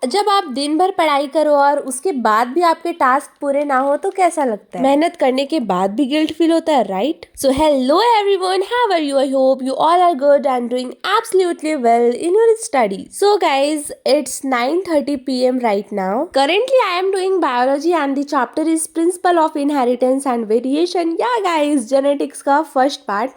जब आप दिन भर पढ़ाई करो और उसके बाद भी आपके टास्क पूरे ना हो तो कैसा लगता है? मेहनत करने के बाद भी गिल्ट फील होता है, right? So hello everyone, how are you? I hope you all are good and doing absolutely well in your study. So guys, it's 9:30 p.m. right now. Currently I am doing biology and the chapter is Principle of Inheritance and Variation. Yeah guys, genetics का first part.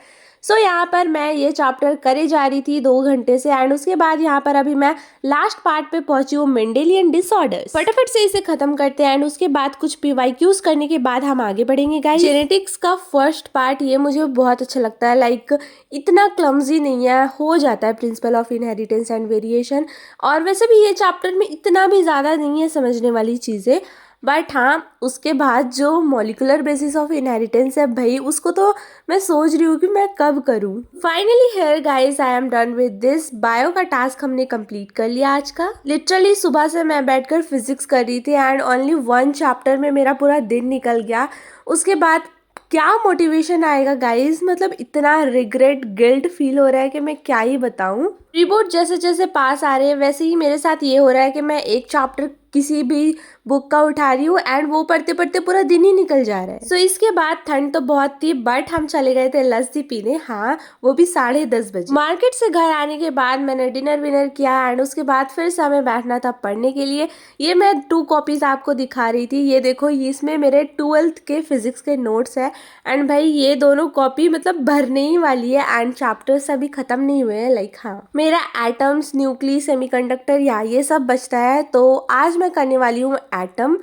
सो यहाँ पर मैं ये chapter करे जा रही थी 2 घंटे से एंड उसके बाद यहाँ पर अभी मैं लास्ट पार्ट पे पहुंची हूँ, मेंडेलियन डिसऑर्डर्स. फटाफट से इसे खत्म करते हैं एंड उसके बाद कुछ पीवाईक्यूज करने के बाद हम आगे बढ़ेंगे गाइस. जेनेटिक्स का फर्स्ट पार्ट ये मुझे बहुत अच्छा लगता है, लाइक इतना क्लमजी नहीं है, हो जाता है principle of inheritance and variation. और वैसे भी ये चैप्टर में इतना भी ज़्यादा नहीं है समझने वाली चीज़ें, बट हाँ उसके बाद जो मॉलिकुलर बेसिस ऑफ इनहेरिटेंस है भाई, उसको तो मैं सोच रही हूँ कि मैं कब करूँ. Finally here guys, I am done with this. Bio का टास्क हमने कंप्लीट कर लिया आज का. लिटरली सुबह से मैं बैठकर फिजिक्स कर रही थी एंड ओनली 1 चैप्टर में मेरा पूरा दिन निकल गया. उसके बाद क्या मोटिवेशन आएगा गाइस, मतलब इतना रिग्रेट गिल्ट फील हो रहा है कि मैं क्या ही बताऊं. रिपोर्ट जैसे जैसे पास आ रहे हैं वैसे ही मेरे साथ ये हो रहा है कि मैं एक चैप्टर किसी भी बुक का उठा रही हूँ एंड वो पढ़ते पढ़ते पूरा दिन ही निकल जा रहा है. सो इसके बाद ठंड तो बहुत थी बट हम चले गए थे लस्सी पीने, हाँ वो भी 10:30 बजे. मार्केट से घर आने के बाद मैंने डिनर विनर किया एंड उसके बाद फिर से हमें बैठना था पढ़ने के लिए. ये मैं 2 कॉपीज आपको दिखा रही थी, ये देखो इसमें मेरे 12th के फिजिक्स के नोट्स है एंड भाई ये दोनों कॉपी मतलब भरने ही वाली है एंड चैप्टर्स अभी खत्म नहीं हुए हैं. लाइक हाँ मेरा एटम्स, न्यूक्ली, सेमीकंडक्टर या ये सब बचता है. तो आज मैं करने वाली हूँ एटम.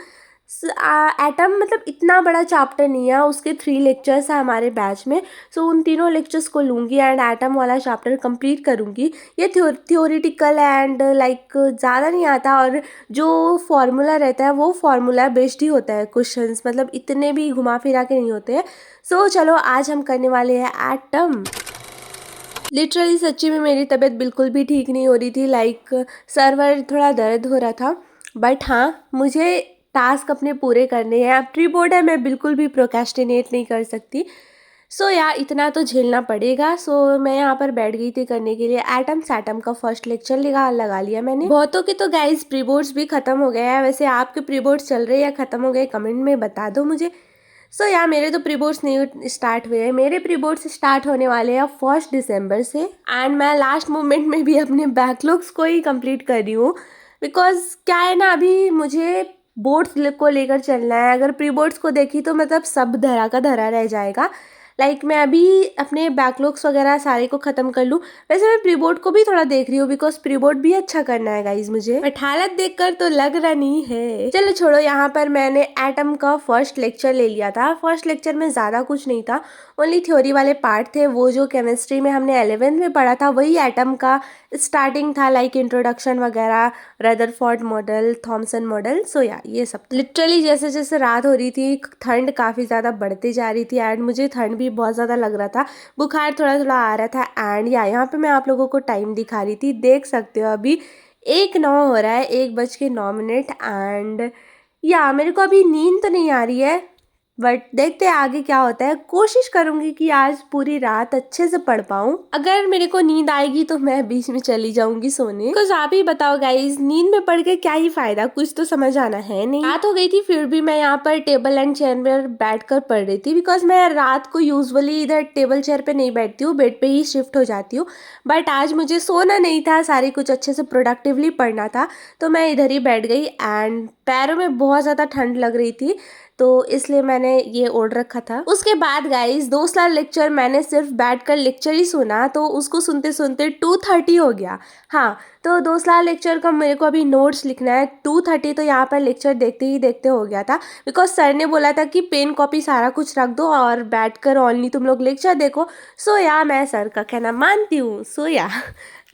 एटम मतलब इतना बड़ा चैप्टर नहीं है, उसके 3 लेक्चर्स हैं हमारे बैच में. सो उन तीनों लेक्चर्स को लूँगी एंड एटम वाला चैप्टर कंप्लीट करूँगी. ये थियोरिटिकल एंड लाइक ज़्यादा नहीं आता और जो फॉर्मूला रहता है वो फॉर्मूला बेस्ड ही होता है क्वेश्चंस, मतलब इतने भी घुमा फिरा के नहीं होते हैं. सो चलो आज हम करने वाले हैं एटम. लिटरली सच्ची में मेरी तबीयत बिल्कुल भी ठीक नहीं हो रही थी, लाइक सर्वर थोड़ा दर्द हो रहा था. बट हाँ मुझे टास्क अपने पूरे करने हैं. अब प्री बोर्ड है, मैं बिल्कुल भी प्रोक्रेस्टिनेट नहीं कर सकती. सो यार इतना तो झेलना पड़ेगा. सो मैं यहाँ पर बैठ गई थी करने के लिए एटम का फर्स्ट लेक्चर लगा लिया मैंने. बहुतों के तो गाइस प्री बोर्ड्स भी खत्म हो गए हैं. वैसे आपके प्री बोर्ड्स चल रहे हैं या खत्म हो गए, कमेंट में बता दो मुझे. सो यार मेरे तो प्री बोर्ड्स नहीं स्टार्ट हुए हैं. मेरे प्री बोर्ड्स स्टार्ट होने वाले हैं 1 दिसंबर से एंड मैं लास्ट मोमेंट में भी अपने बैकलॉग्स को ही कंप्लीट कर रही हूँ. बिकॉज क्या है ना, अभी मुझे बोर्ड्स को लेकर चलना है. अगर प्री बोर्ड्स को देखी तो मतलब सब धरा का धरा रह जाएगा. लाइक मैं अभी अपने बैकलॉग्स वगैरह सारे को ख़त्म कर लूँ. वैसे मैं प्री बोर्ड को भी थोड़ा देख रही हूँ बिकॉज प्री बोर्ड भी अच्छा करना है गाइज मुझे, बट हालत देखकर तो लग रहा नहीं है. चलो छोड़ो, यहाँ पर मैंने एटम का फर्स्ट लेक्चर ले लिया था. फर्स्ट लेक्चर में ज़्यादा कुछ नहीं था, ओनली थ्योरी वाले पार्ट थे. वो जो केमिस्ट्री में हमने 11th में पढ़ा था वही एटम का स्टार्टिंग था, लाइक इंट्रोडक्शन वगैरह, रदरफोर्ड मॉडल, थॉमसन मॉडल. सो या ये सब. लिटरली जैसे जैसे रात हो रही थी ठंड काफ़ी ज़्यादा बढ़ती जा रही थी एंड मुझे ठंड भी बहुत ज़्यादा लग रहा था, बुखार थोड़ा थोड़ा आ रहा था. एंड यहाँ पे मैं आप लोगों को टाइम दिखा रही थी, देख सकते हो अभी 1:09 हो रहा है, 1:09. एंड या मेरे को अभी नींद तो नहीं आ रही है बट देखते हैं आगे क्या होता है. कोशिश करूंगी कि आज पूरी रात अच्छे से पढ़ पाऊं. अगर मेरे को नींद आएगी तो मैं बीच में चली जाऊंगी सोने. बिकॉज आप ही बताओ गाइज, नींद में पढ़ के क्या ही फायदा, कुछ तो समझ आना है नहीं. रात हो गई थी फिर भी मैं यहाँ पर टेबल एंड चेयर पर बैठ कर पढ़ रही थी. बिकॉज मैं रात को यूजुअली इधर टेबल चेयर पे नहीं बैठती हूँ, बेड पे ही शिफ्ट हो जाती हूँ. बट आज मुझे सोना नहीं था, सारी कुछ अच्छे से प्रोडक्टिवली पढ़ना था, तो मैं इधर ही बैठ गई. एंड पैरों में बहुत ज़्यादा ठंड लग रही थी तो इसलिए मैंने ये ओढ़ रखा था. उसके बाद गाइस 2 साल लेक्चर मैंने सिर्फ बैठकर लेक्चर ही सुना, तो उसको सुनते सुनते 2:30 हो गया. हाँ तो 2 साल लेक्चर का मेरे को अभी नोट्स लिखना है. 2:30 तो यहाँ पर लेक्चर देखते ही देखते हो गया था. बिकॉज सर ने बोला था कि पेन कॉपी सारा कुछ रख दो और बैठकर ओनली तुम लोग लेक्चर देखो. सो या मैं सर का कहना मानती हूँ. सो या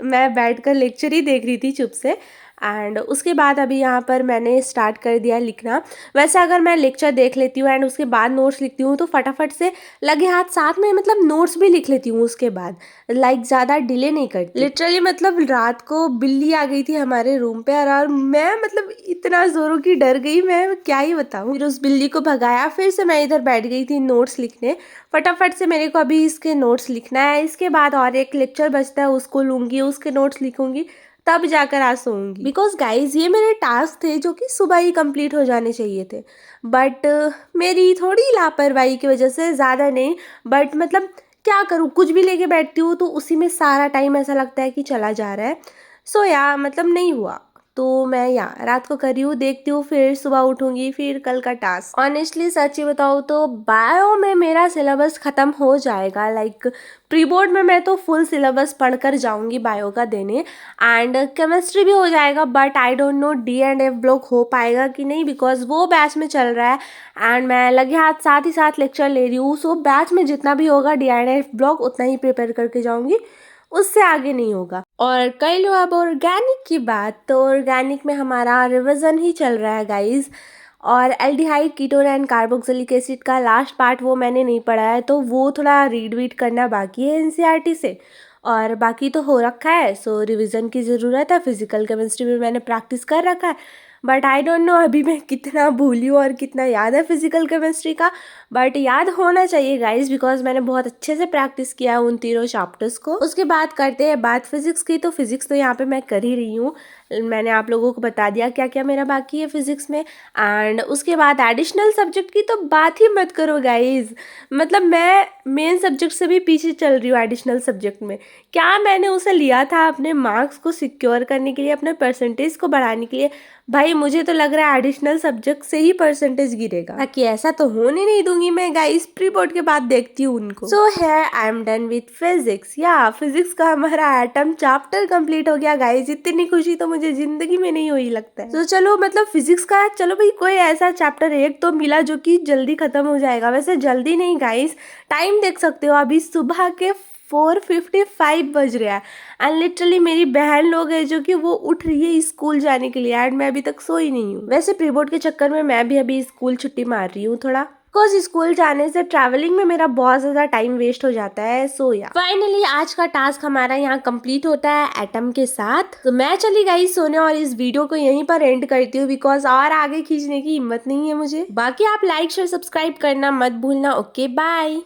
मैं बैठकर लेक्चर ही देख रही थी चुप से. एंड उसके बाद अभी यहाँ पर मैंने स्टार्ट कर दिया लिखना. वैसे अगर मैं लेक्चर देख लेती हूँ एंड उसके बाद नोट्स लिखती हूँ तो फटाफट से लगे हाथ साथ में मतलब नोट्स भी लिख लेती हूँ उसके बाद, लाइक ज़्यादा डिले नहीं करती. लिटरली मतलब रात को बिल्ली आ गई थी हमारे रूम पे और मैं मतलब इतना जोरों की डर गई, मैं क्या ही बताऊँ. फिर उस बिल्ली को भगाया, फिर से मैं इधर बैठ गई थी नोट्स लिखने. फटाफट से मेरे को अभी इसके नोट्स लिखना है. इसके बाद और एक लेक्चर बचता है, उसको लूँगी, उसके नोट्स लिखूँगी. तब जाकर आज सोऊंगी। बिकॉज गाइज ये मेरे टास्क थे जो कि सुबह ही कंप्लीट हो जाने चाहिए थे, बट मेरी थोड़ी लापरवाही की वजह से, ज़्यादा नहीं बट मतलब क्या करूँ, कुछ भी लेके बैठती हूँ तो उसी में सारा टाइम ऐसा लगता है कि चला जा रहा है। सो या मतलब नहीं हुआ, तो मैं रात को कर रही हूँ, देखती हूँ, फिर सुबह उठूंगी, फिर कल का टास्क। ऑनेस्टली सच्ची बताऊँ तो बायो में मेरा सिलेबस ख़त्म हो जाएगा। लाइक प्री बोर्ड में मैं तो फुल सिलेबस पढ़कर जाऊंगी बायो का देने, एंड केमिस्ट्री भी हो जाएगा, but I don't know D&F block हो पाएगा कि नहीं, बिकॉज वो बैच में चल रहा है एंड मैं लगे हाथ साथ ही साथ लेक्चर ले रही हूँ। सो बैच में जितना भी होगा D&F ब्लॉक उतना ही प्रिपेयर करके जाऊंगी, उससे आगे नहीं होगा। और कर लो अब ऑर्गेनिक की बात, तो ऑर्गेनिक में हमारा रिवीजन ही चल रहा है गाइज, और aldehyde ketone and carboxylic acid का लास्ट पार्ट वो मैंने नहीं पढ़ा है, तो वो थोड़ा रीड वीड करना बाकी है NCERT से, और बाकी तो हो रखा है। सो रिवीजन की ज़रूरत है। फिजिकल केमिस्ट्री में मैंने प्रैक्टिस कर रखा है, बट आई डोंट नो अभी मैं कितना भूली हूँ और कितना याद है फिजिकल केमिस्ट्री का, बट याद होना चाहिए गाइज, बिकॉज मैंने बहुत अच्छे से प्रैक्टिस किया उन तीनों चैप्टर्स को। उसके बाद करते हैं बात फिजिक्स की, तो फिजिक्स तो यहाँ पे मैं कर ही रही हूँ, मैंने आप लोगों को बता दिया क्या क्या मेरा बाकी है फिजिक्स में। एंड उसके बाद एडिशनल सब्जेक्ट की तो बात ही मत करो गाइज, मतलब मैं मेन सब्जेक्ट से भी पीछे चल रही हूँ एडिशनल सब्जेक्ट में। क्या मैंने उसे लिया था अपने मार्क्स को सिक्योर करने के लिए, अपने परसेंटेज को बढ़ाने के लिए, भाई मुझे तो लग रहा है एडिशनल सब्जेक्ट से ही परसेंटेज गिरेगा, ताकि ऐसा तो होने नहीं दूंगी मैं गाइस। प्री बोर्ड के बाद देखती हूँ उनको। सो है I am done with physics. या फिजिक्स का हमारा एटम चैप्टर कंप्लीट हो गया गाइस, इतनी खुशी तो मुझे जिंदगी में नहीं हुई लगता है। तो चलो मतलब फिजिक्स का, चलो भाई कोई ऐसा चैप्टर एक तो मिला जो कि जल्दी खत्म हो जाएगा। वैसे जल्दी नहीं गाइस, टाइम देख सकते हो, अभी सुबह के 4:55 बज रहा है एंड लिटरली मेरी बहन लोग है जो कि वो उठ रही है स्कूल जाने के लिए, एंड मैं अभी तक सोई नहीं हूँ। वैसे प्री बोर्ड के चक्कर में मैं भी अभी स्कूल छुट्टी मार रही हूँ थोड़ा, बिकॉज स्कूल जाने से ट्रैवलिंग में मेरा बहुत ज़्यादा टाइम वेस्ट हो जाता है। सो या फाइनली आज का टास्क हमारा यहाँ कंप्लीट होता है एटम के साथ। तो मैं चली गई सोने और इस वीडियो को यहीं पर एंड करती हूँ, बिकॉज और आगे खींचने की हिम्मत नहीं है मुझे। बाकी आप लाइक शेयर सब्सक्राइब करना मत भूलना। Okay bye.